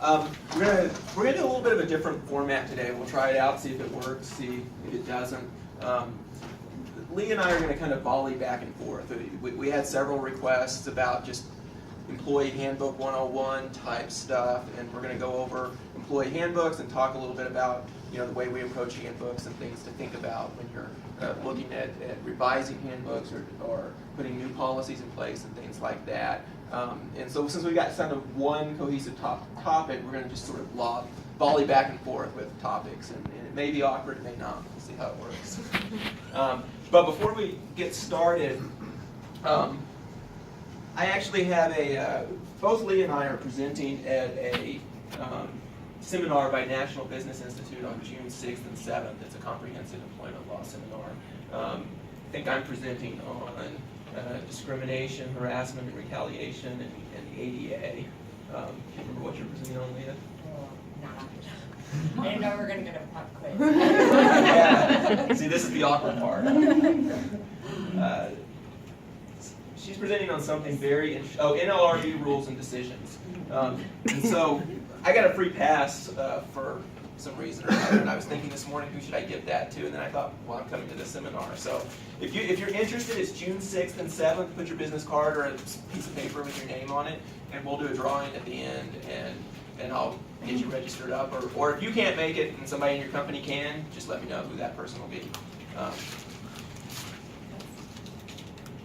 We're gonna do a little bit of a different format today. We'll try it out, see if it works, see if it doesn't. Lee and I are going to kind of volley back and forth. We had several requests about just employee handbook 101 type stuff, and we're going to go over employee handbooks and talk a little bit about the way we approach handbooks and things to think about when you're looking at revising handbooks or putting new policies in place and things like that. And so since we've got kind of one cohesive topic, we're going to just sort of volley back and forth with topics, and it may be awkward, it may not. We'll see how it works. But before we get started, I actually have both Lee and I are presenting at a seminar by National Business Institute on June 6th and 7th. It's a comprehensive employment law seminar. I think I'm presenting on discrimination, harassment, and retaliation, and the ADA. Do you remember what you're presenting on, Leah? I didn't know we were going to get a pop quiz. Yeah. See, this is the awkward part. She's presenting on something very interesting. Oh, NLRB rules and decisions. And so I got a free pass for some reason or another, and I was thinking this morning, who should I give that to? And then I thought, well, I'm coming to this seminar. So if you're interested, it's June 6th and 7th. Put your business card or a piece of paper with your name on it, and we'll do a drawing at the end, and I'll get you registered up. Or if you can't make it and somebody in your company can, just let me know who that person will be.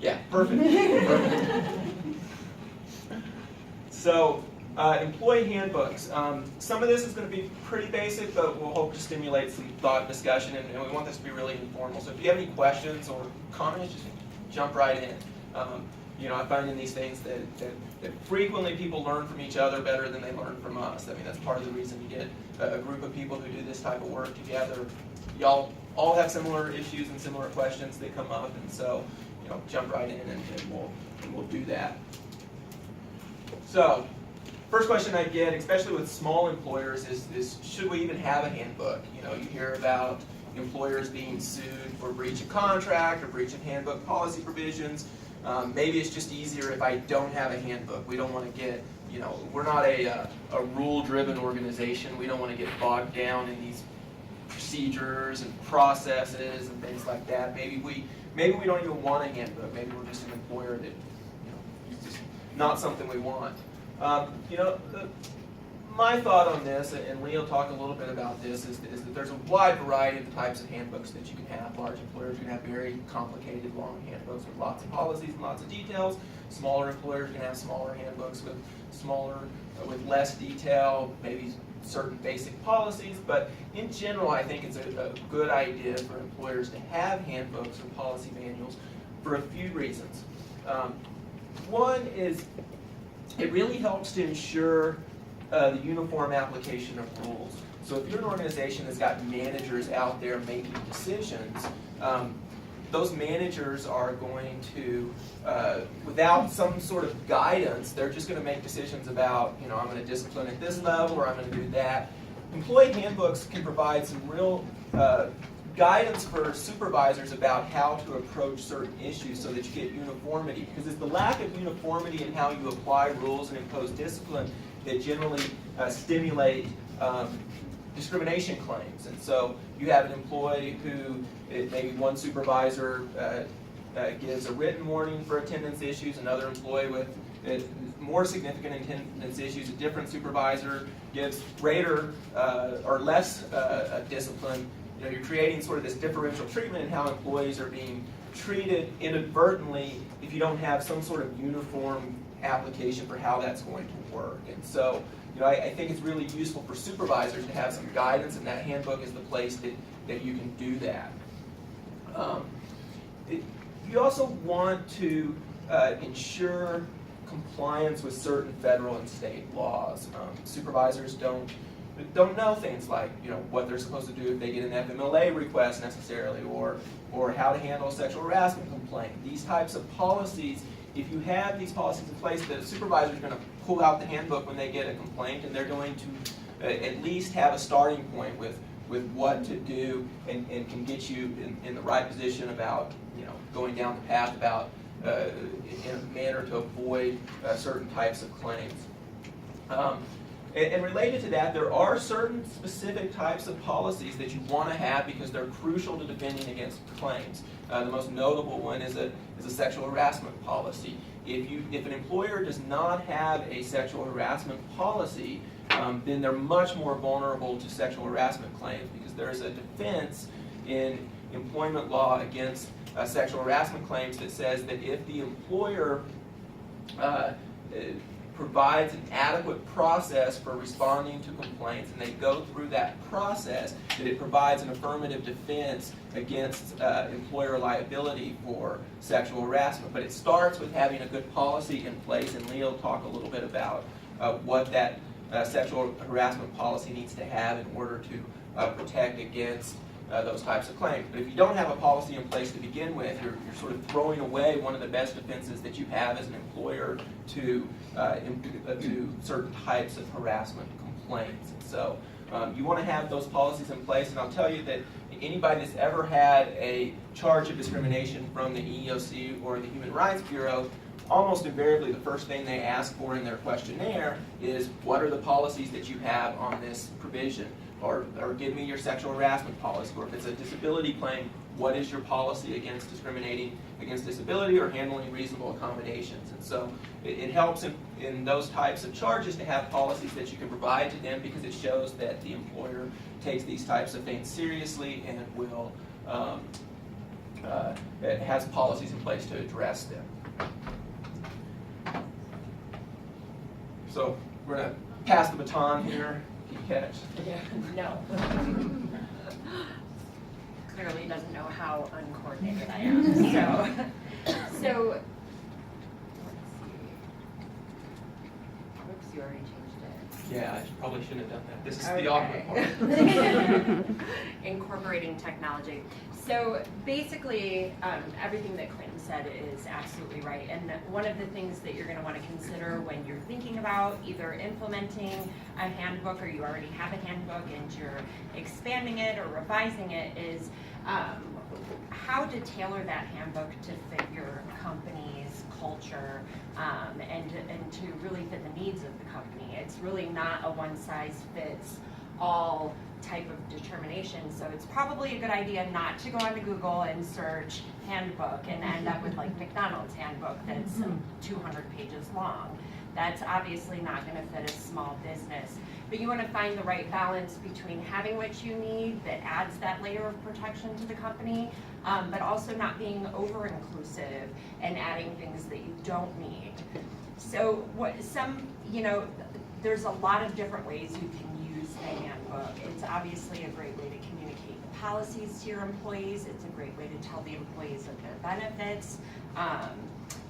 Yeah, perfect. So, employee handbooks. Some of this is going to be pretty basic, but we'll hope to stimulate some thought and discussion, and we want this to be really informal. So if you have any questions or comments, just jump right in. I find in these things that frequently people learn from each other better than they learn from us. I mean, that's part of the reason you get a group of people who do this type of work together. Y'all all have similar issues and similar questions that come up, and so jump right in and we'll do that. So, first question I get, especially with small employers, is should we even have a handbook? You hear about employers being sued for breach of contract or breach of handbook policy provisions. Maybe it's just easier if I don't have a handbook. We don't want to get, we're not a rule-driven organization. We don't want to get bogged down in these procedures and processes and things like that. Maybe we don't even want a handbook. Maybe we're just an employer that, it's just not something we want. My thought on this, and Lee will talk a little bit about this, is that there's a wide variety of types of handbooks that you can have. Large employers can have very complicated, long handbooks with lots of policies and lots of details. Smaller employers can have smaller handbooks with less detail, maybe certain basic policies. But in general, I think it's a good idea for employers to have handbooks or policy manuals for a few reasons. One is it really helps to ensure the uniform application of rules. So if you're an organization that's got managers out there making decisions, those managers are going to, without some sort of guidance, they're just going to make decisions about, I'm going to discipline at this level or I'm going to do that. Employee handbooks can provide some real guidance for supervisors about how to approach certain issues so that you get uniformity. Because it's the lack of uniformity in how you apply rules and impose discipline that generally stimulate discrimination claims. And so you have an employee who, maybe one supervisor gives a written warning for attendance issues, another employee with more significant attendance issues, a different supervisor gives greater or less discipline. You're creating sort of this differential treatment in how employees are being treated inadvertently if you don't have some sort of uniform application for how that's going to work. And so, I think it's really useful for supervisors to have some guidance, and that handbook is the place that you can do that. You also want to ensure compliance with certain federal and state laws. Supervisors don't know things like what they're supposed to do if they get an FMLA request necessarily, or how to handle a sexual harassment complaint. These types of policies, if you have these policies in place, the supervisor is going to pull out the handbook when they get a complaint, and they're going to at least have a starting point with what to do and can get you in the right position about going down the path about in a manner to avoid certain types of claims. And related to that, there are certain specific types of policies that you want to have because they're crucial to defending against claims. The most notable one is a sexual harassment policy. If an employer does not have a sexual harassment policy, then they're much more vulnerable to sexual harassment claims because there's a defense in employment law against sexual harassment claims that says that if the employer provides an adequate process for responding to complaints and they go through that process, that it provides an affirmative defense against employer liability for sexual harassment. But it starts with having a good policy in place, and Leo will talk a little bit about what that sexual harassment policy needs to have in order to protect against those types of claims. But if you don't have a policy in place to begin with, you're sort of throwing away one of the best defenses that you have as an employer to certain types of harassment complaints. And so you want to have those policies in place, and I'll tell you that anybody that's ever had a charge of discrimination from the EEOC or the Human Rights Bureau, almost invariably the first thing they ask for in their questionnaire is, what are the policies that you have on this provision? Or give me your sexual harassment policy. Or if it's a disability claim, what is your policy against discriminating against disability or handling reasonable accommodations? And so it helps in those types of charges to have policies that you can provide to them, because it shows that the employer takes these types of things seriously and will it has policies in place to address them. So we're going to pass the baton here. Catch. Yeah, no. Clearly doesn't know how uncoordinated I am. So let's see. Whoops, you already changed it. Yeah, I probably shouldn't have done that. This is Okay. the awkward part. Incorporating technology. So basically, everything that Clinton said is absolutely right. And one of the things that you're going to want to consider when you're thinking about either implementing a handbook, or you already have a handbook and you're expanding it or revising it, is how to tailor that handbook to fit your company's culture and to really fit the needs of the company. It's really not a one-size-fits-all type of determination, so it's probably a good idea not to go onto Google and search handbook and end up with like McDonald's handbook that's 200 pages long. That's obviously not going to fit a small business. But you want to find the right balance between having what you need that adds that layer of protection to the company, but also not being over-inclusive and adding things that you don't need. So there's a lot of different ways you can use the handbook. It's obviously a great way to communicate the policies to your employees. It's a great way to tell the employees of their benefits.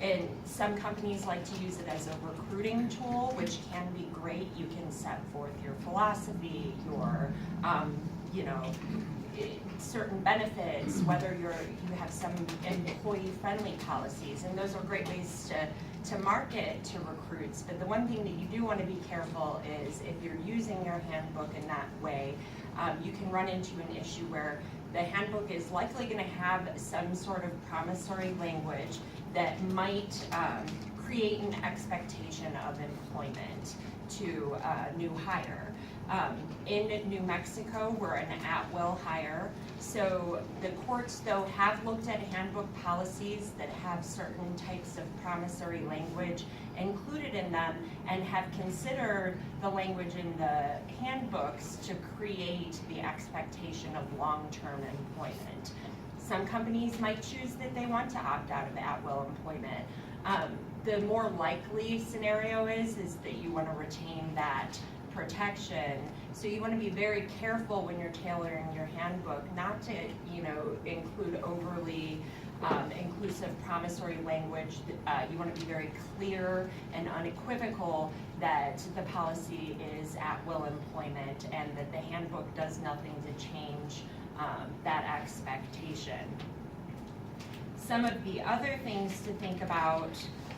And some companies like to use it as a recruiting tool, which can be great. You can set forth your philosophy, your certain benefits, whether you have some employee-friendly policies, and those are great ways to market to recruits. But the one thing that you do want to be careful is if you're using your handbook in that way, you can run into an issue where the handbook is likely going to have some sort of promissory language that might create an expectation of employment to a new hire. In New Mexico, we're an at-will hire. So the courts, though, have looked at handbook policies that have certain types of promissory language included in them and have considered the language in the handbooks to create the expectation of long-term employment. Some companies might choose that they want to opt out of at-will employment. The more likely scenario is that you want to retain that protection. So you want to be very careful when you're tailoring your handbook not to, include overly inclusive promissory language. You want to be very clear and unequivocal that the policy is at-will employment and that the handbook does nothing to change that expectation. Some of the other things to think about,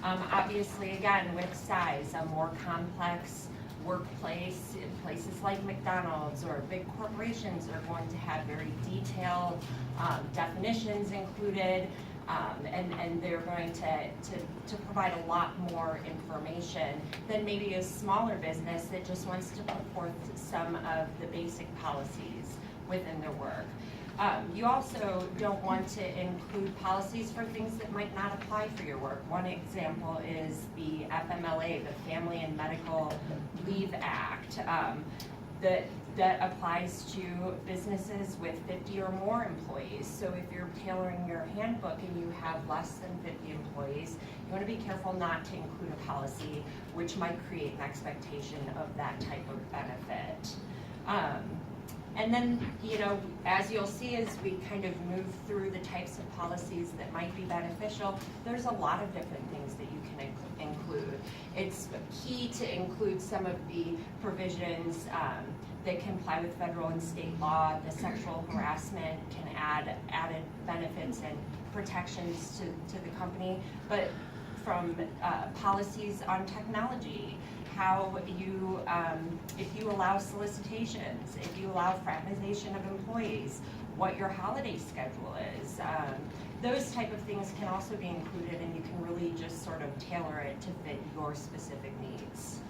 obviously, again, with size, a more complex workplace, places like McDonald's or big corporations are going to have very detailed definitions included. And they're going to provide a lot more information than maybe a smaller business that just wants to put forth some of the basic policies within their work. You also don't want to include policies for things that might not apply for your work. One example is the FMLA, the Family and Medical Leave Act. That applies to businesses with 50 or more employees. So if you're tailoring your handbook and you have less than 50 employees, you want to be careful not to include a policy which might create an expectation of that type of benefit. And then, you know, as you'll see as we kind of move through the types of policies that might be beneficial, there's a lot of different things that you can include. It's key to include some of the provisions that comply with federal and state law. The sexual harassment can add added benefits and protections to the company, but from policies on technology, how you, if you allow solicitations, if you allow fraternization of employees, what your holiday schedule is. Those type of things can also be included, and you can really just sort of tailor it to fit your specific needs.